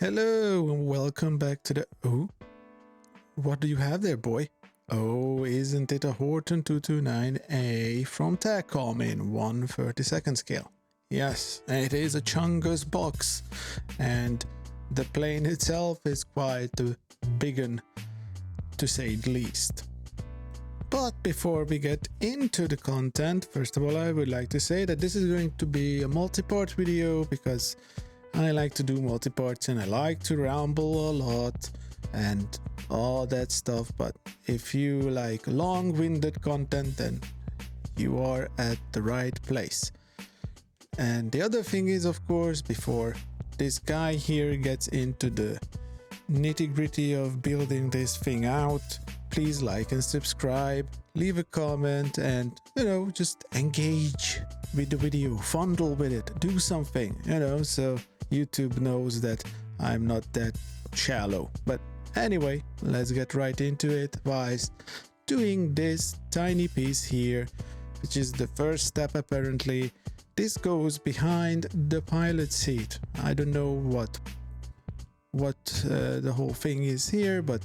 Hello and welcome back to the... Oh, what do you have there, boy? Oh, isn't it a Horten 229A from Tacom in 1/32 scale? Yes, it is a Chungus box, and the plane itself is quite a big un, to say the least. But before we get into the content, first of all, I would like to say that this is going to be a multi-part video because I like to do multi-parts and I like to ramble a lot and all that stuff. But if you like long-winded content, then you are at the right place. And the other thing is, of course, before this guy here gets into the nitty-gritty of building this thing out, please like and subscribe, leave a comment, and, just engage with the video, fondle with it, do something, so YouTube knows that I'm not that shallow. But anyway, let's get right into it whilst doing this tiny piece here, which is the first step apparently. This goes behind the pilot seat. I don't know what the whole thing is here, but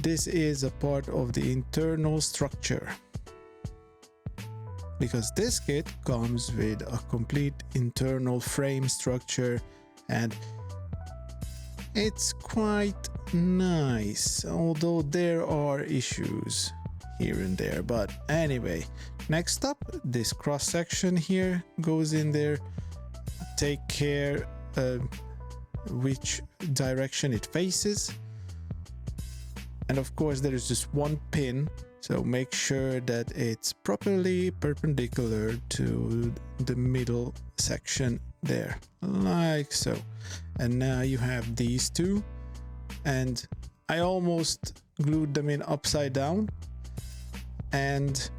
this is a part of the internal structure, because this kit comes with a complete internal frame structure and it's quite nice, although there are issues here and there. But anyway, next up, this cross section here goes in there. Take care which direction it faces. And of course there is just one pin, so make sure that it's properly perpendicular to the middle section there, like so. And now you have these two, and I almost glued them in upside down. And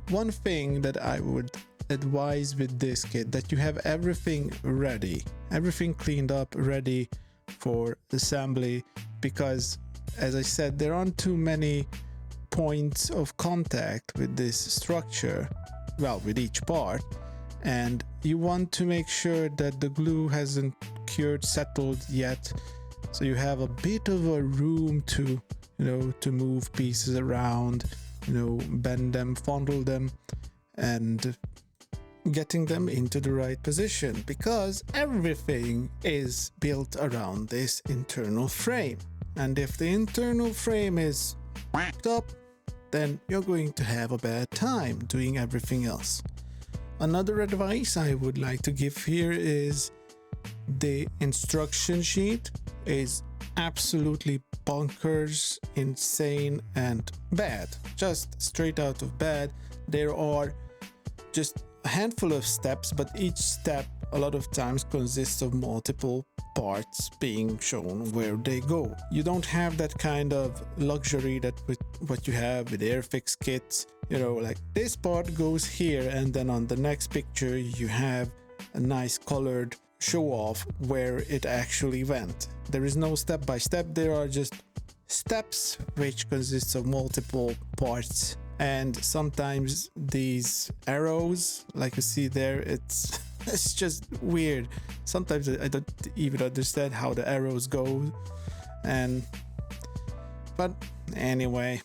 one thing that I would advise with this kit, that you have everything ready, everything cleaned up, ready for assembly, because as I said, there aren't too many points of contact with this structure, well, with each part, and you want to make sure that the glue hasn't cured, settled yet, so you have a bit of a room to, to move pieces around, bend them, fondle them, and getting them into the right position, because everything is built around this internal frame. And if the internal frame is whacked up, then you're going to have a bad time doing everything else. Another advice I would like to give here is the instruction sheet is absolutely bonkers, insane, and bad. Just straight out of bad. There are just a handful of steps, but each step a lot of times consists of multiple parts being shown where they go. You don't have that kind of luxury that with what you have with Airfix kits, like this part goes here, and then on the next picture you have a nice colored show off where it actually went. There is no step by step, there are just steps which consists of multiple parts. And sometimes these arrows, like you see there, it's just weird. Sometimes I don't even understand how the arrows go. But anyway,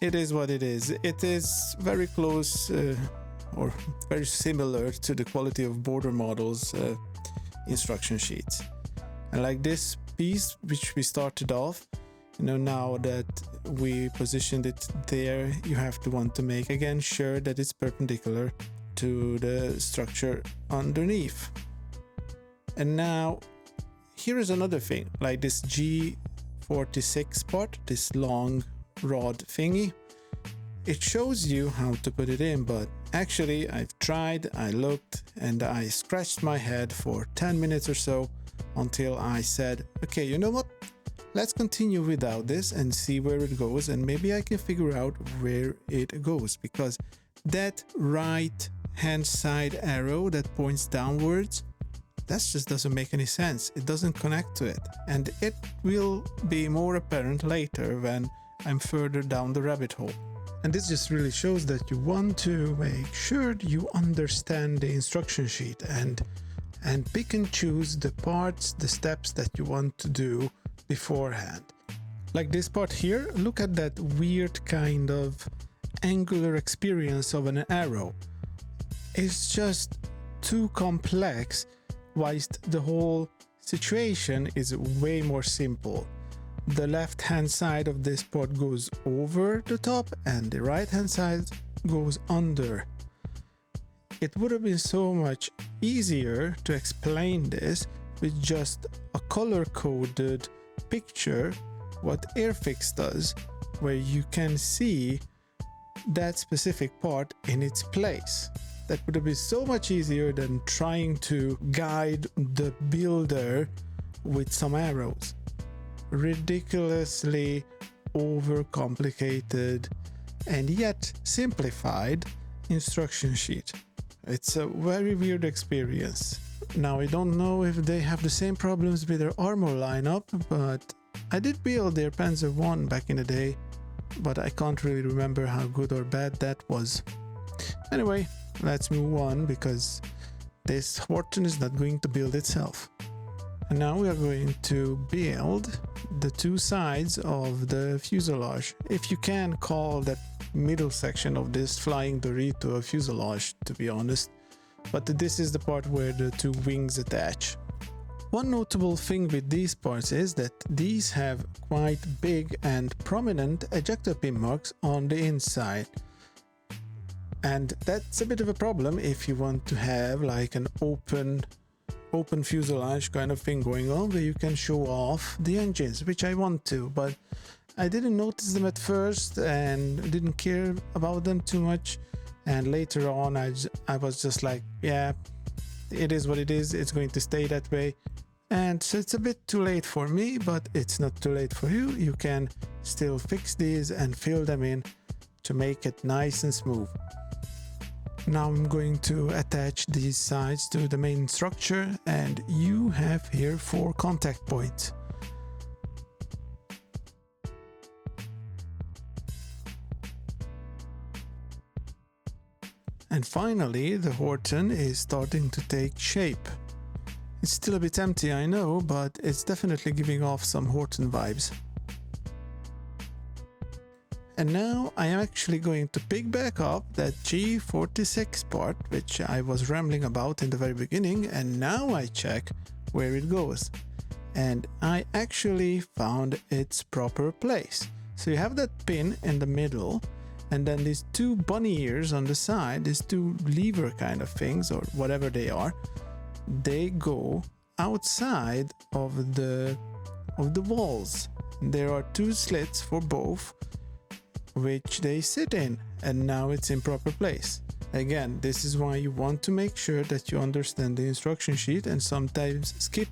it is what it is. It is very close or very similar to the quality of border models instruction sheets. And like this piece which we started off, now that we positioned it there, you have to want to make again sure that it's perpendicular to the structure underneath. And now here is another thing, like this G46 part, this long rod thingy. It shows you how to put it in, but actually I've tried, I looked, and I scratched my head for 10 minutes or so until I said, okay, you know what? Let's continue without this and see where it goes, and maybe I can figure out where it goes, because that right hand side arrow that points downwards, that just doesn't make any sense. It doesn't connect to it, and it will be more apparent later when I'm further down the rabbit hole. And this just really shows that you want to make sure you understand the instruction sheet and and pick and choose the parts, the steps that you want to do beforehand. Like this part here, look at that weird kind of angular experience of an arrow. It's just too complex, whilst the whole situation is way more simple. The left hand side of this part goes over the top and the right hand side goes under. It would have been so much easier to explain this with just a color-coded picture, what Airfix does, where you can see that specific part in its place. That would have been so much easier than trying to guide the builder with some arrows. Ridiculously overcomplicated and yet simplified instruction sheet. It's a very weird experience. Now I don't know if they have the same problems with their armor lineup, but I did build their Panzer I back in the day, but I can't really remember how good or bad that was. Anyway, let's move on because this Horten is not going to build itself. And now we are going to build the two sides of the fuselage. If you can call that middle section of this flying Dorito a fuselage, to be honest. But this is the part where the two wings attach. One notable thing with these parts is that these have quite big and prominent ejector pin marks on the inside. And that's a bit of a problem if you want to have like an open fuselage kind of thing going on where you can show off the engines, which I want to, but I didn't notice them at first and didn't care about them too much. And later on I was just like, yeah, it is what it is, it's going to stay that way. And so it's a bit too late for me, but it's not too late for you. You can still fix these and fill them in to make it nice and smooth. Now I'm going to attach these sides to the main structure, and you have here 4 contact points. And finally, the Horten is starting to take shape. It's still a bit empty, I know, but it's definitely giving off some Horten vibes. And now I am actually going to pick back up that G46 part, which I was rambling about in the very beginning, and now I check where it goes. And I actually found its proper place. So you have that pin in the middle, and then these 2 bunny ears on the side, these 2 lever kind of things, or whatever they are, they go outside of the walls. There are 2 slits for both, which they sit in, and now it's in proper place. Again, this is why you want to make sure that you understand the instruction sheet and sometimes skip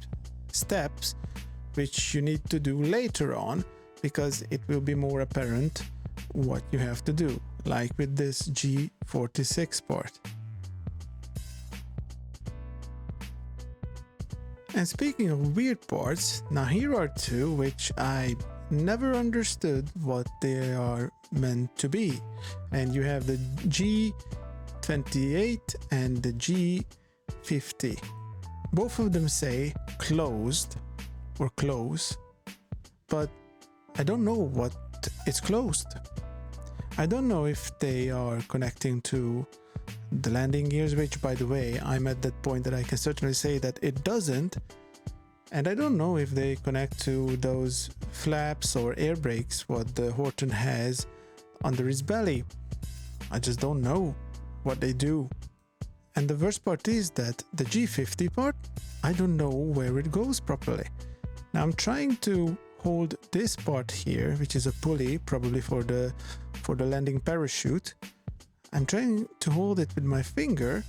steps which you need to do later on, because it will be more apparent what you have to do, like with this G46 part. And speaking of weird parts, now here are 2 which I never understood what they are meant to be. And you have the G28 and the G50. Both of them say closed or close, but I don't know what is closed. I don't know if they are connecting to the landing gears, which, by the way, I'm at that point that I can certainly say that it doesn't. And I don't know if they connect to those flaps or air brakes what the Horten has under its belly. I just don't know what they do. And the worst part is that the G50 part, I don't know where it goes properly. Now I'm trying to hold this part here, which is a pulley, probably for the landing parachute. I'm trying to hold it with my finger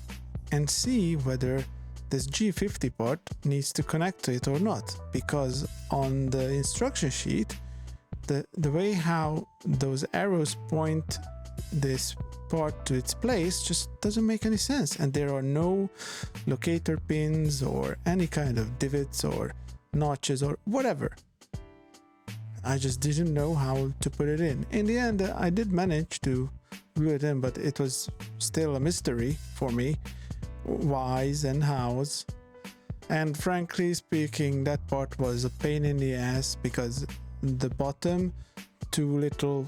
and see whether this G50 part needs to connect to it or not, because on the instruction sheet, the way how those arrows point this part to its place just doesn't make any sense, and there are no locator pins or any kind of divots or notches or whatever. I just didn't know how to put it in. In the end, I did manage to glue it in, but it was still a mystery for me, whys and hows. And frankly speaking, that part was a pain in the ass because the bottom two little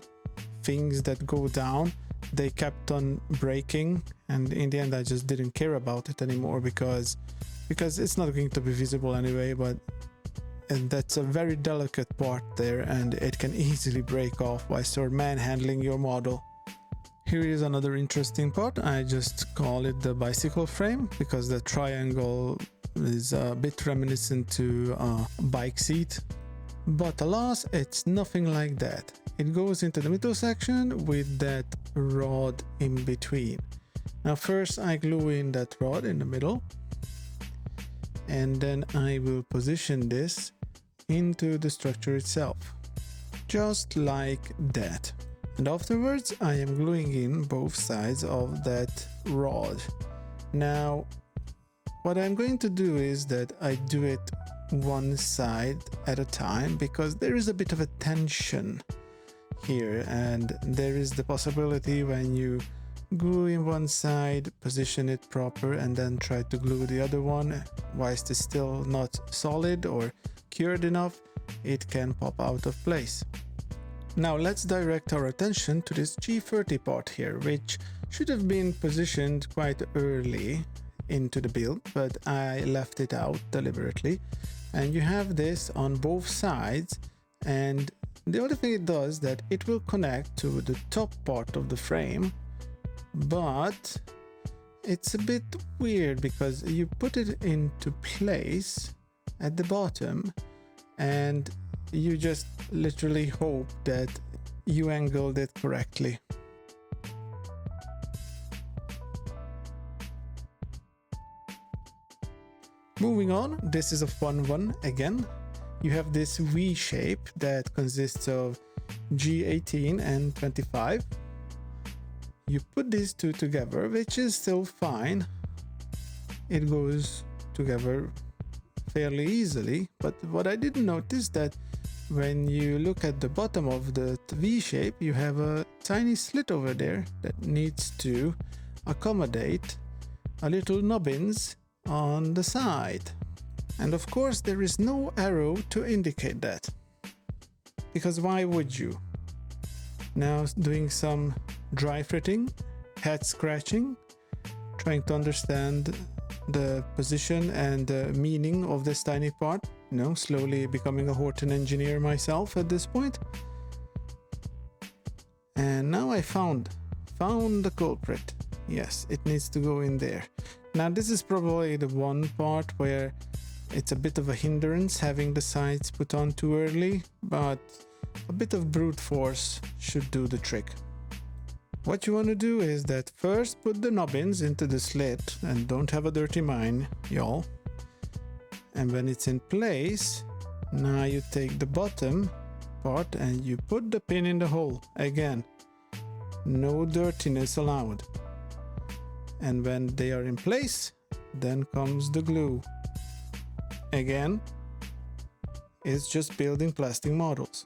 things that go down, they kept on breaking, and in the end I just didn't care about it anymore because it's not going to be visible anyway. And that's a very delicate part there, and it can easily break off while you're manhandling your model. Here is another interesting part. I just call it the bicycle frame because the triangle is a bit reminiscent to a bike seat. But alas, it's nothing like that. It goes into the middle section with that rod in between. Now first I glue in that rod in the middle, and then I will position this into the structure itself, just like that. And afterwards I am gluing in both sides of that rod. Now what I'm going to do is that I do it one side at a time because there is a bit of a tension here, and there is the possibility when you glue in one side, position it proper, and then try to glue the other one whilst it's still not solid or cured enough, it can pop out of place. Now let's direct our attention to this G30 part here, which should have been positioned quite early into the build, but I left it out deliberately. And you have this on both sides, and the other thing it does that it will connect to the top part of the frame, but it's a bit weird because you put it into place at the bottom and you just literally hope that you angled it correctly. Moving on, this is a fun one again. You have this V shape that consists of G18 and 25. You put these two together, which is still fine. It goes together fairly easily, but what I didn't notice that when you look at the bottom of the V shape, you have a tiny slit over there that needs to accommodate a little nubbins on the side. And of course there is no arrow to indicate that, because why would you? Now doing some dry fritting, head scratching, trying to understand the position and the meaning of this tiny part, you know, slowly becoming a Horten engineer myself at this point. And now I found the culprit. Yes, it needs to go in there. Now this is probably the one part where it's a bit of a hindrance having the sides put on too early, but a bit of brute force should do the trick. What you want to do is that first put the nubbins into the slit, and don't have a dirty mind, y'all. And when it's in place, now you take the bottom part and you put the pin in the hole. Again, no dirtiness allowed. And when they are in place, then comes the glue. Again, it's just building plastic models.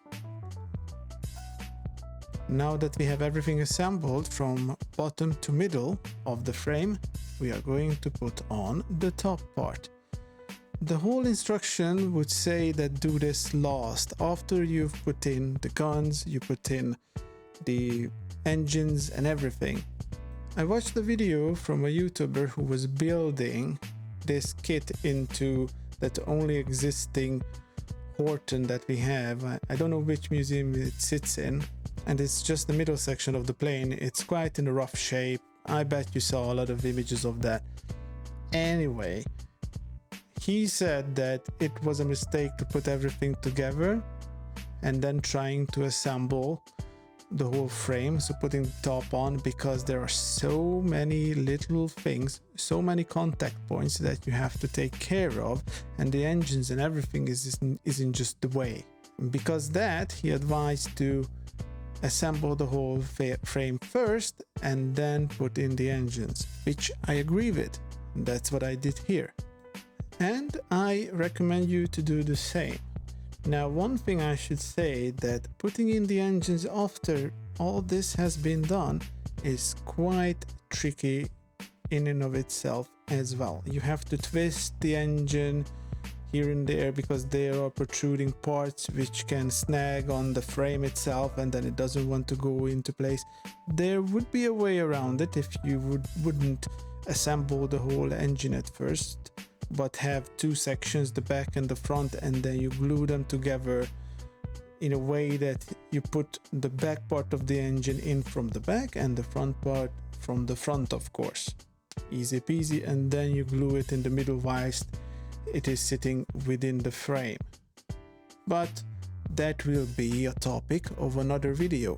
Now that we have everything assembled from bottom to middle of the frame, we are going to put on the top part. The whole instruction would say that do this last, after you've put in the guns, you put in the engines and everything. I watched a video from a YouTuber who was building this kit into that only existing Horten that we have. I don't know which museum it sits in, and it's just the middle section of the plane. It's quite in a rough shape. I bet you saw a lot of images of that. Anyway, he said that it was a mistake to put everything together and then trying to assemble the whole frame, so putting the top on, because there are so many little things, so many contact points that you have to take care of, and the engines and everything isn't just the way. Because that, he advised to assemble the whole frame first and then put in the engines, which I agree with. That's what I did here, and I recommend you to do the same. Now, one thing I should say, that putting in the engines after all this has been done is quite tricky in and of itself as well. You have to twist the engine here and there because there are protruding parts which can snag on the frame itself, and then it doesn't want to go into place. There would be a way around it if you wouldn't assemble the whole engine at first, but have two sections, the back and the front, and then you glue them together in a way that you put the back part of the engine in from the back and the front part from the front, of course. Easy peasy, and then you glue it in the middle whilst it is sitting within the frame. But that will be a topic of another video.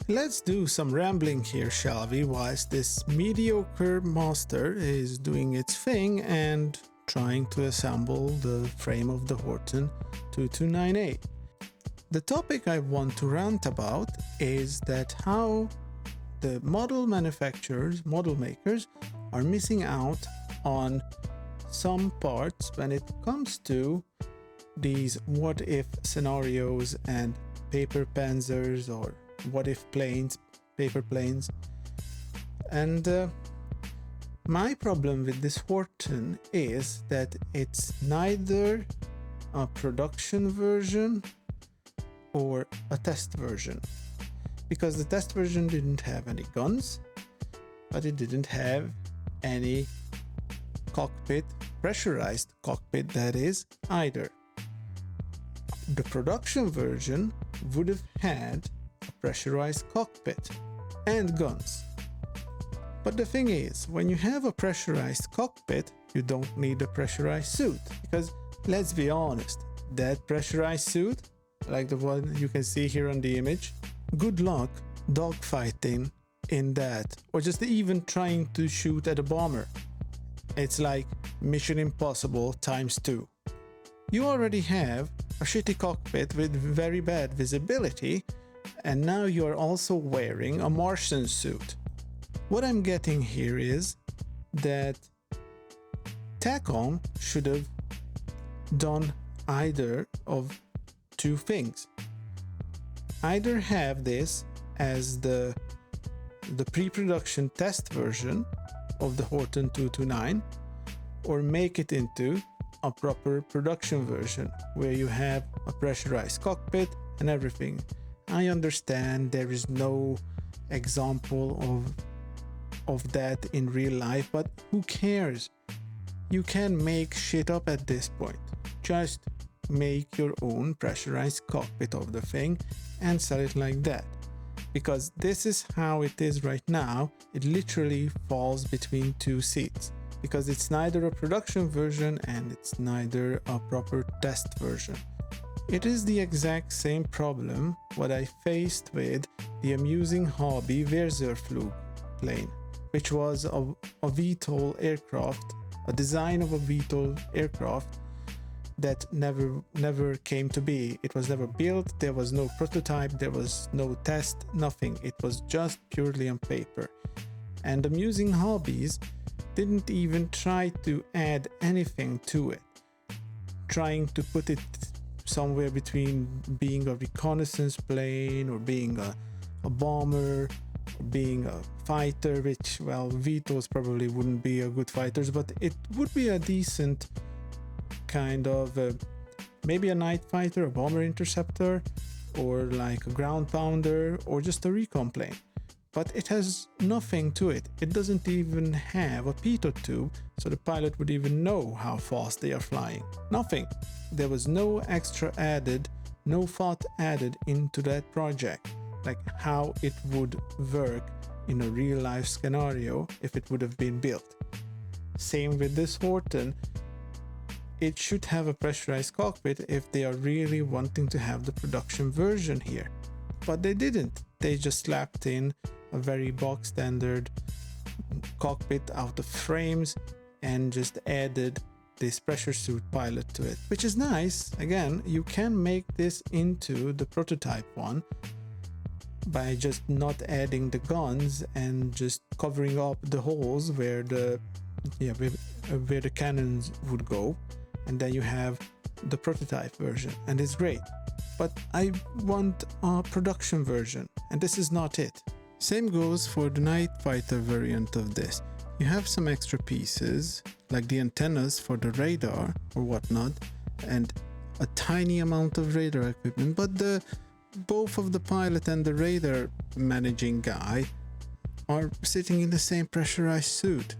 Let's do some rambling here, shall we, whilst this mediocre master is doing its thing and trying to assemble the frame of the Horten 229A. The topic I want to rant about is that how the model manufacturers, model makers, are missing out on some parts when it comes to these what if scenarios and paper panzers or what if planes, paper planes. And my problem with this Horten is that it's neither a production version or a test version, because the test version didn't have any guns, but it didn't have any cockpit, pressurized cockpit that is, either. The production version would have had a pressurized cockpit and guns. But the thing is, when you have a pressurized cockpit, you don't need a pressurized suit, because let's be honest, that pressurized suit, like the one you can see here on the image, good luck dogfighting in that, or just even trying to shoot at a bomber. It's like Mission Impossible ×2. You already have a shitty cockpit with very bad visibility, and now you are also wearing a Martian suit. What I'm getting here is that Tacom should have done either of two things. Either have this as the pre-production test version of the Horten 229, or make it into a proper production version where you have a pressurized cockpit and everything. I understand there is no example of that in real life, but who cares? You can make shit up at this point. Just make your own pressurized cockpit of the thing and sell it like that. Because this is how it is right now. It literally falls between two seats, because it's neither a production version and it's neither a proper test version. It is the exact same problem what I faced with the amusing hobby Versuchflug plane, which was a VTOL aircraft, a design of a VTOL aircraft that never came to be. It was never built, there was no prototype, there was no test, nothing. It was just purely on paper. And Amusing Hobbies didn't even try to add anything to it, trying to put it somewhere between being a reconnaissance plane or being a bomber, or being a fighter, which, well, VTOLs probably wouldn't be a good fighters, but it would be a decent kind of maybe a night fighter, a bomber interceptor, or like a ground pounder, or just a recon plane. But it has nothing to it. It doesn't even have a pitot tube, so the pilot would even know how fast they are flying. Nothing. There was no extra added, no thought added into that project, like how it would work in a real life scenario if it would have been built. Same with this Horten. It should have a pressurized cockpit if they are really wanting to have the production version here. But they didn't. They just slapped in a very box standard cockpit out of frames and just added this pressure suit pilot to it, which is nice. Again, you can make this into the prototype one by just not adding the guns and just covering up the holes where the cannons would go, and then you have the prototype version, and it's great. But I want a production version, and this is not it. Same goes for the night fighter variant of this. You have some extra pieces like the antennas for the radar or whatnot, and a tiny amount of radar equipment, but both of the pilot and the radar managing guy are sitting in the same pressurized suit.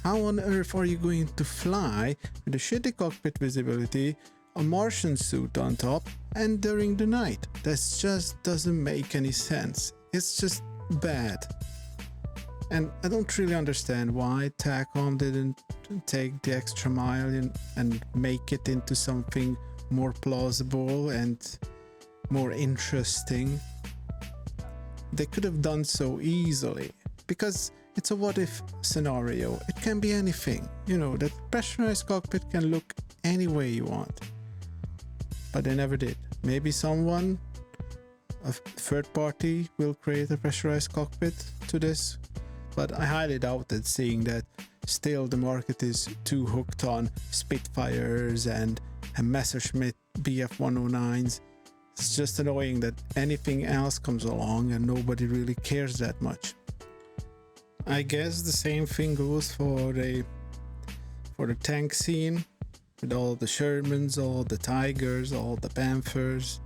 How on earth are you going to fly with a shitty cockpit visibility, a Martian suit on top, and during the night? That just doesn't make any sense. It's just bad. And I don't really understand why TACOM didn't take the extra mile and make it into something more plausible and more interesting. They could have done so easily, because it's a what if scenario. It can be anything. You know, that pressurized cockpit can look any way you want. But they never did. Maybe someone, a third party, will create a pressurized cockpit to this, but I highly doubt it, seeing that still the market is too hooked on Spitfires and Messerschmitt BF109s. It's just annoying that anything else comes along and nobody really cares that much. I guess the same thing goes for the tank scene, with all the Shermans, all the Tigers, all the Panthers,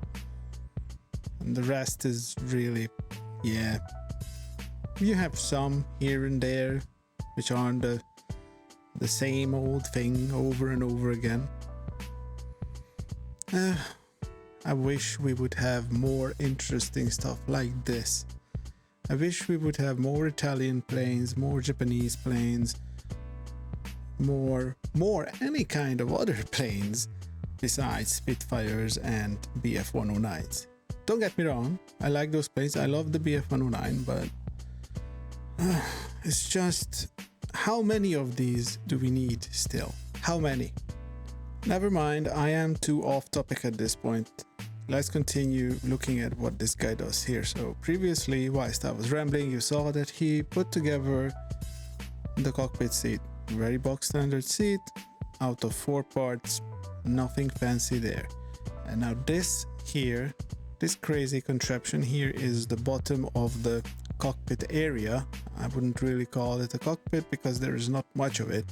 and the rest is really, yeah. You have some here and there which aren't the same old thing over and over again. I wish we would have more interesting stuff like this. I wish we would have more Italian planes, more Japanese planes, more any kind of other planes besides Spitfires and BF109s. Don't get me wrong, I like those planes, I love the BF109, but it's just, how many of these do we need still? How many? Never mind, I am too off topic at this point. Let's continue looking at what this guy does here. So previously, whilst I was rambling, you saw that he put together the cockpit seat. Very box standard seat, out of 4 parts, nothing fancy there. And now this here, this crazy contraption here, is the bottom of the cockpit area. I wouldn't really call it a cockpit because there is not much of it.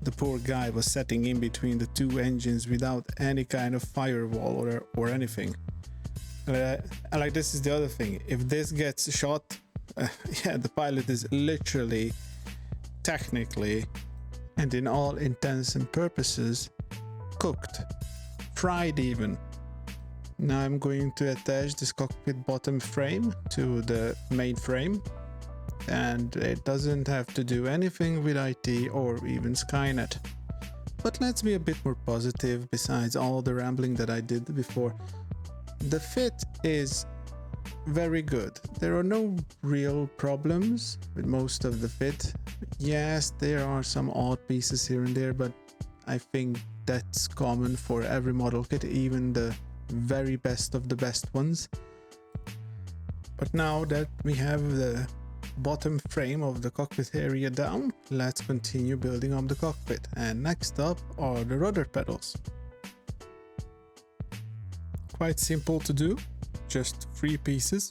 The poor guy was sitting in between the 2 engines without any kind of firewall or anything. Like, this is the other thing. If this gets shot, yeah, the pilot is literally, technically, and in all intents and purposes, cooked. Fried even. Now I'm going to attach this cockpit bottom frame to the main frame, and it doesn't have to do anything with IT or even Skynet. But let's be a bit more positive besides all the rambling that I did before. The fit is very good. There are no real problems with most of the fit. Yes, there are some odd pieces here and there, but I think that's common for every model kit, even the very best of the best ones. But now that we have the bottom frame of the cockpit area down, let's continue building up the cockpit. And next up are the rudder pedals. Quite simple to do, just 3 pieces.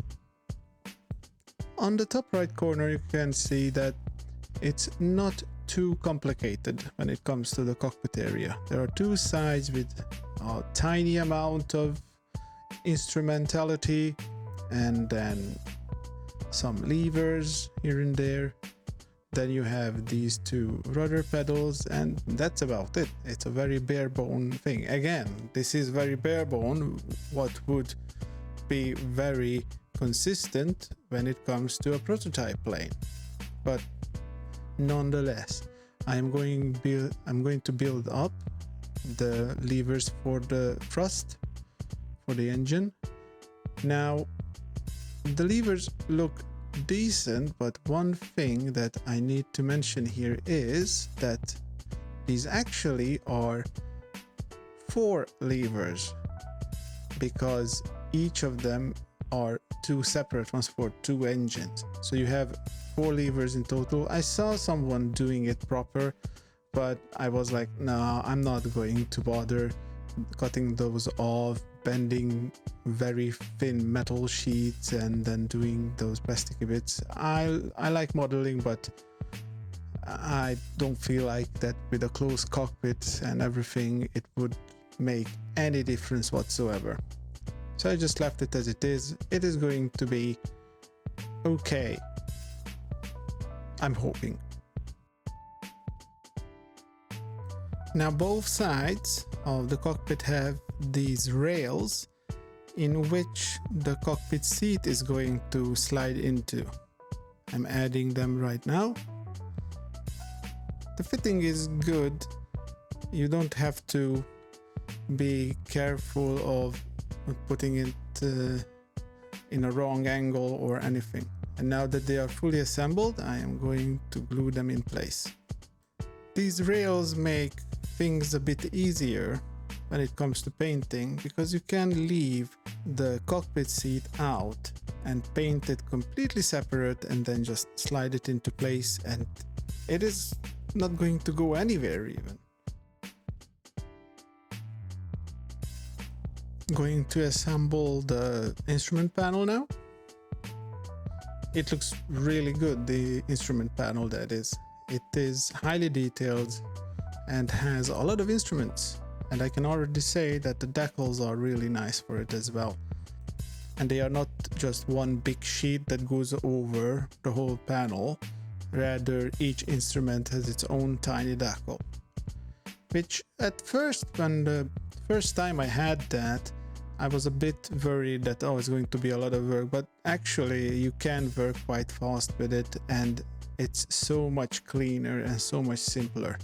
On the top right corner you can see that it's not too complicated when it comes to the cockpit area. There are 2 sides with a tiny amount of instrumentality, and then some levers here and there. Then you have these 2 rudder pedals, and that's about it. It's a very bare bone thing. Again, this is very bare bone, what would be very consistent when it comes to a prototype plane. But nonetheless, I'm going to build up the levers for the thrust for the engine. Now the levers look decent, but one thing that I need to mention here is that these actually are 4 levers, because each of them are 2 separate ones for 2 engines. So you have 4 levers in total. I saw someone doing it proper, but I was like, no, I'm not going to bother cutting those off, bending very thin metal sheets, and then doing those plasticky bits. I like modeling, but I don't feel like that with a closed cockpit and everything it would make any difference whatsoever. So I just left it as it is. It is going to be okay, I'm hoping. Now both sides of the cockpit have these rails in which the cockpit seat is going to slide into. I'm adding them right now. The fitting is good. You don't have to be careful of putting it in a wrong angle or anything. And now that they are fully assembled, I am going to glue them in place. These rails make things a bit easier when it comes to painting, because you can leave the cockpit seat out and paint it completely separate and then just slide it into place, and it is not going to go anywhere even. Going to assemble the instrument panel now. It looks really good, the instrument panel that is. It is highly detailed and has a lot of instruments, and I can already say that the decals are really nice for it as well. And they are not just one big sheet that goes over the whole panel, rather each instrument has its own tiny decal. Which at first, when the first time I had that, I was a bit worried that, oh, it's going to be a lot of work, but actually you can work quite fast with it, and it's so much cleaner and so much simpler.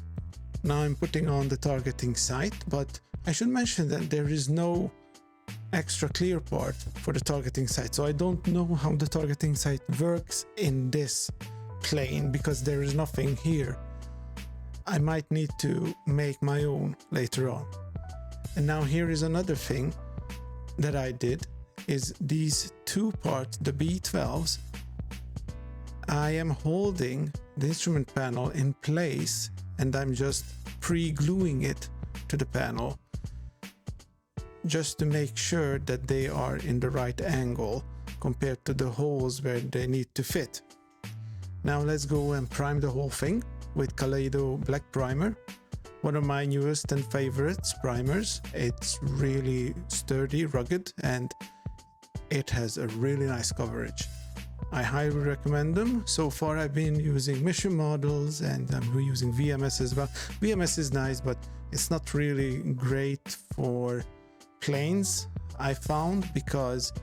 Now I'm putting on the targeting sight, but I should mention that there is no extra clear part for the targeting sight, so I don't know how the targeting sight works in this plane because there is nothing here. I might need to make my own later on. And now here is another thing that I did, is these two parts, the B12s. I am holding the instrument panel in place and I'm just pre-gluing it to the panel just to make sure that they are in the right angle compared to the holes where they need to fit. Now let's go and prime the whole thing with Kaleido Black Primer. One of my newest and favorites primers. It's really sturdy, rugged, and it has a really nice coverage. I highly recommend them. So far I've been using mission models and I'm using VMS as well. VMS is nice, but it's not really great for planes, I found, because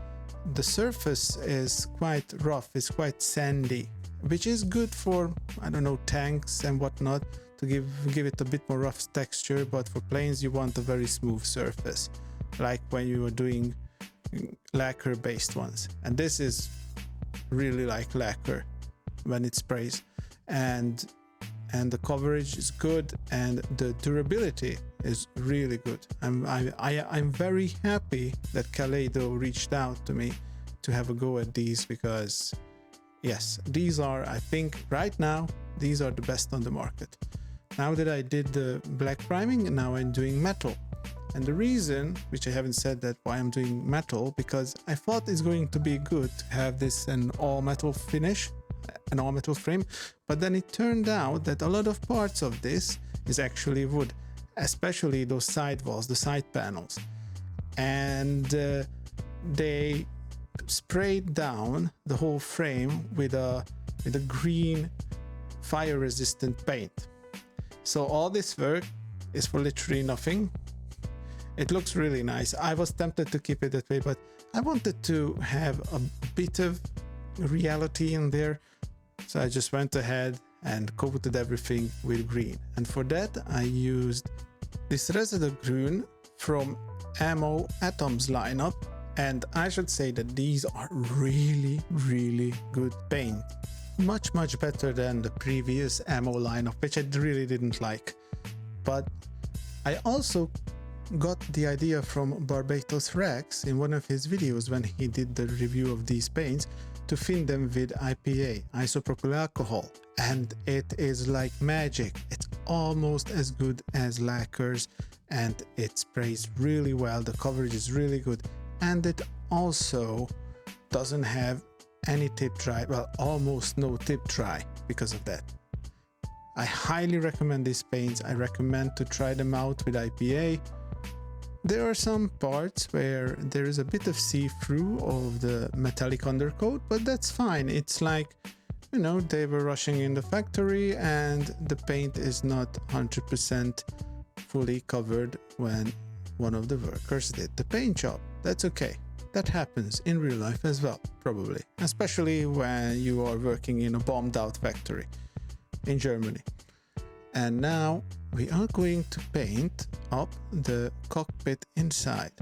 the surface is quite rough, it's quite sandy, which is good for, I don't know, tanks and whatnot, to give it a bit more rough texture, but for planes you want a very smooth surface, like when you are doing lacquer based ones. And this is really like lacquer when it sprays, and the coverage is good and the durability is really good. I'm very happy that Kaleido reached out to me to have a go at these, because yes, these are, I think right now, these are the best on the market. Now that I did the black priming, now I'm doing metal. And the reason, which I haven't said, that why I'm doing metal, because I thought it's going to be good to have this an all metal finish, an all metal frame, but then it turned out that a lot of parts of this is actually wood, especially those side walls, the side panels. And they sprayed down the whole frame with a green fire resistant paint. So all this work is for literally nothing. It looks really nice. I was tempted to keep it that way, but I wanted to have a bit of reality in there. So I just went ahead and coated everything with green. And for that, I used this Residue Grün from Ammo Atoms lineup. And I should say that these are really, really good paint. Much better than the previous Ammo lineup, which I really didn't like. But I also got the idea from Barbatos Rex in one of his videos when he did the review of these paints to thin them with IPA, isopropyl alcohol, and it is like magic. It's almost as good as lacquers and it sprays really well. The coverage is really good, and it also doesn't have any tip dry, well, almost no tip dry because of that. I highly recommend these paints. I recommend to try them out with IPA. There are some parts where there is a bit of see-through of the metallic undercoat, but that's fine. It's like, you know, they were rushing in the factory and the paint is not 100% fully covered when one of the workers did the paint job. That's okay. That happens in real life as well, probably, especially when you are working in a bombed out factory in Germany. And now we are going to paint up the cockpit inside.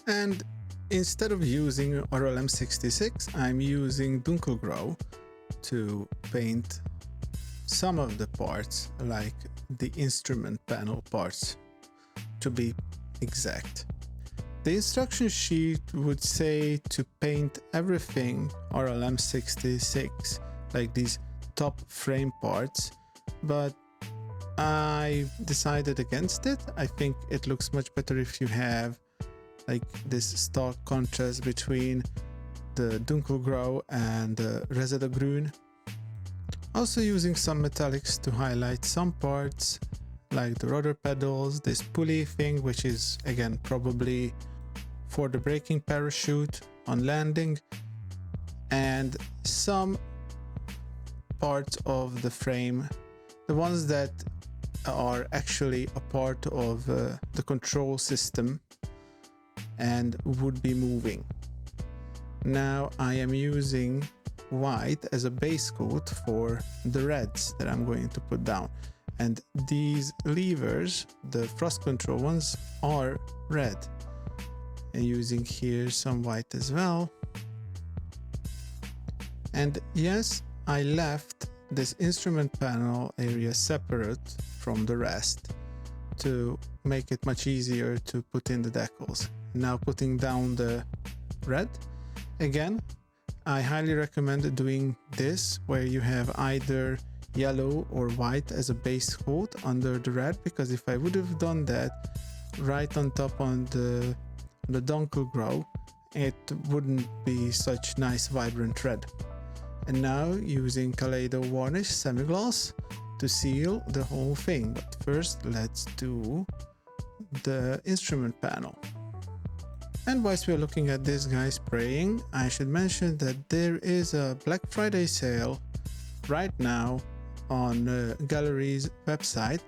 And instead of using RLM66, I'm using Dunkelgrau to paint some of the parts, like the instrument panel parts, to be exact. The instruction sheet would say to paint everything RLM66, like these top frame parts, but I decided against it. I think it looks much better if you have like this stark contrast between the Dunkelgrau and the Resedagrün. Also using some metallics to highlight some parts, like the rudder pedals, this pulley thing, which is again probably for the braking parachute on landing, and some parts of the frame, the ones that are actually a part of the control system and would be moving. Now I am using white as a base coat for the reds that I'm going to put down, and these levers, the thrust control ones, are red, and using here some white as well. And yes, I left this instrument panel area separate from the rest to make it much easier to put in the decals. Now putting down the red, again I highly recommend doing this where you have either yellow or white as a base coat under the red, because if I would have done that right on top on the Dunkelgrau, it wouldn't be such nice vibrant red. And now using Kaleido varnish semi-gloss to seal the whole thing. But first let's do the instrument panel. And whilst we're looking at this guy spraying, I should mention that there is a Black Friday sale right now on Gaahleri's website,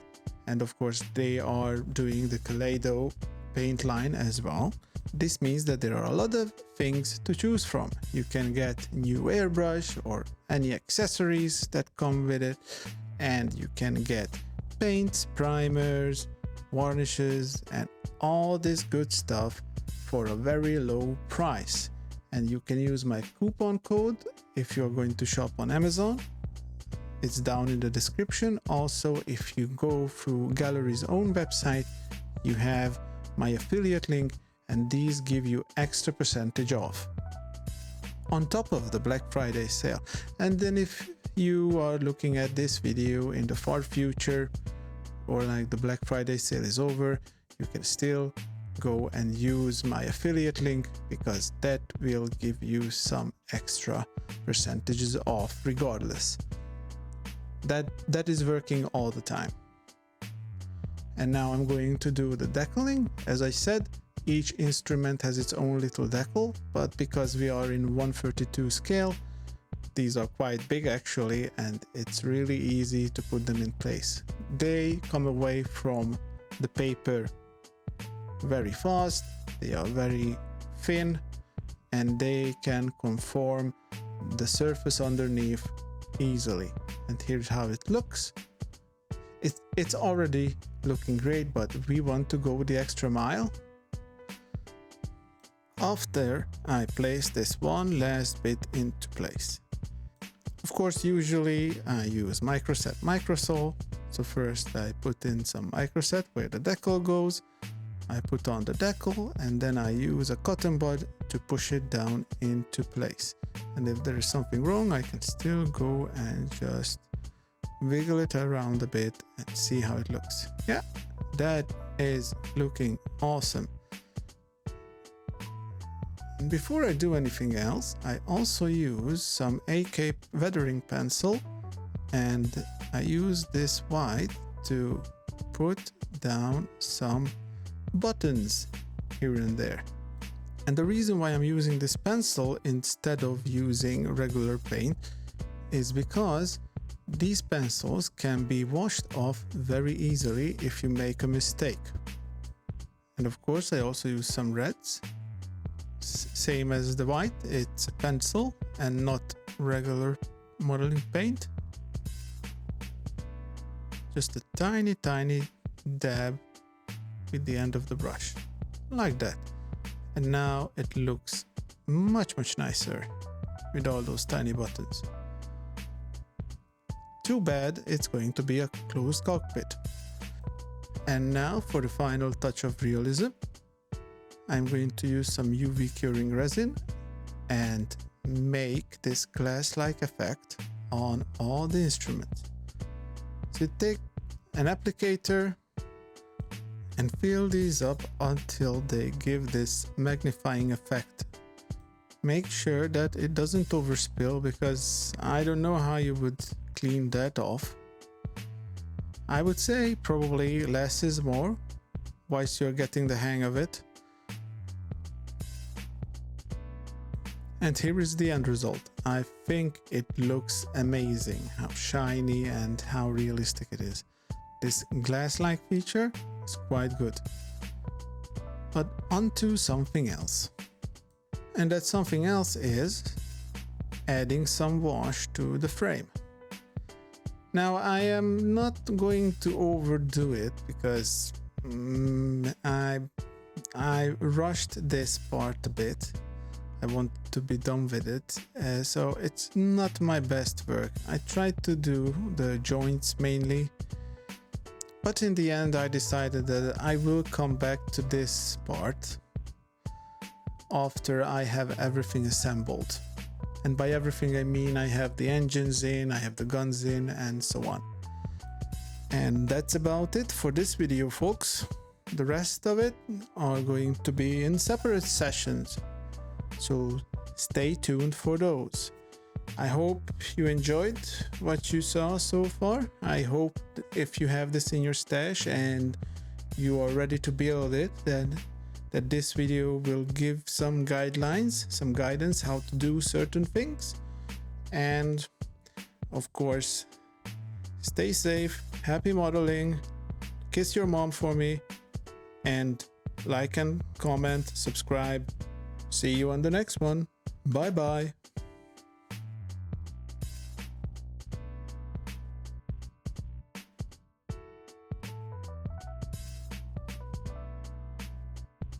and of course they are doing the Kaleido paint line as well. This means that there are a lot of things to choose from. You can get new airbrush or any accessories that come with it, and you can get paints, primers, varnishes, and all this good stuff for a very low price. And you can use my coupon code if you're going to shop on Amazon. It's down in the description. Also, if you go through Gaahleri's own website, you have my affiliate link, and these give you extra percentage off on top of the Black Friday sale. And then if you are looking at this video in the far future, or like the Black Friday sale is over, you can still go and use my affiliate link, because that will give you some extra percentages off regardless. That is working all the time. And now I'm going to do the decaling. As I said, each instrument has its own little decal, but because we are in 1/32 scale, these are quite big actually, and it's really easy to put them in place. They come away from the paper very fast, they are very thin, and they can conform the surface underneath easily. And here's how it looks. It's already looking great, but we want to go the extra mile. After I place this one last bit into place. Of course, usually I use microset microsole. So first I put in some microset where the decal goes. I put on the decal, and then I use a cotton bud to push it down into place. And if there is something wrong, I can still go and just wiggle it around a bit and see how it looks. Yeah, that is looking awesome. And before I do anything else, I also use some AK weathering pencil, and I use this white to put down some buttons here and there. And the reason why I'm using this pencil instead of using regular paint is because these pencils can be washed off very easily if you make a mistake. And of course I also use some reds. Same as the white, it's a pencil and not regular modeling paint. Just a tiny dab with the end of the brush, like that. And now it looks much nicer with all those tiny buttons. Too bad it's going to be a closed cockpit. And now for the final touch of realism, I'm going to use some UV curing resin and make this glass-like effect on all the instruments. So you take an applicator and fill these up until they give this magnifying effect. Make sure that it doesn't overspill, because I don't know how you would clean that off. I would say probably less is more once you're getting the hang of it. And here is the end result. I think it looks amazing how shiny and how realistic it is. This glass-like feature is quite good. But onto something else. And that something else is adding some wash to the frame. Now I am not going to overdo it because I rushed this part a bit. I want to be done with it, so it's not my best work. I tried to do the joints mainly, but in the end I decided that I will come back to this part after I have everything assembled. And by everything I mean I have the engines in, I have the guns in, and so on. And that's about it for this video, folks. The rest of it are going to be in separate sessions, so stay tuned for those. I hope you enjoyed what you saw so far. I hope if you have this in your stash and you are ready to build it, then that this video will give some guidelines, some guidance how to do certain things. And of course, stay safe, happy modeling, kiss your mom for me, and like and comment, subscribe. See you on the next one. Bye bye.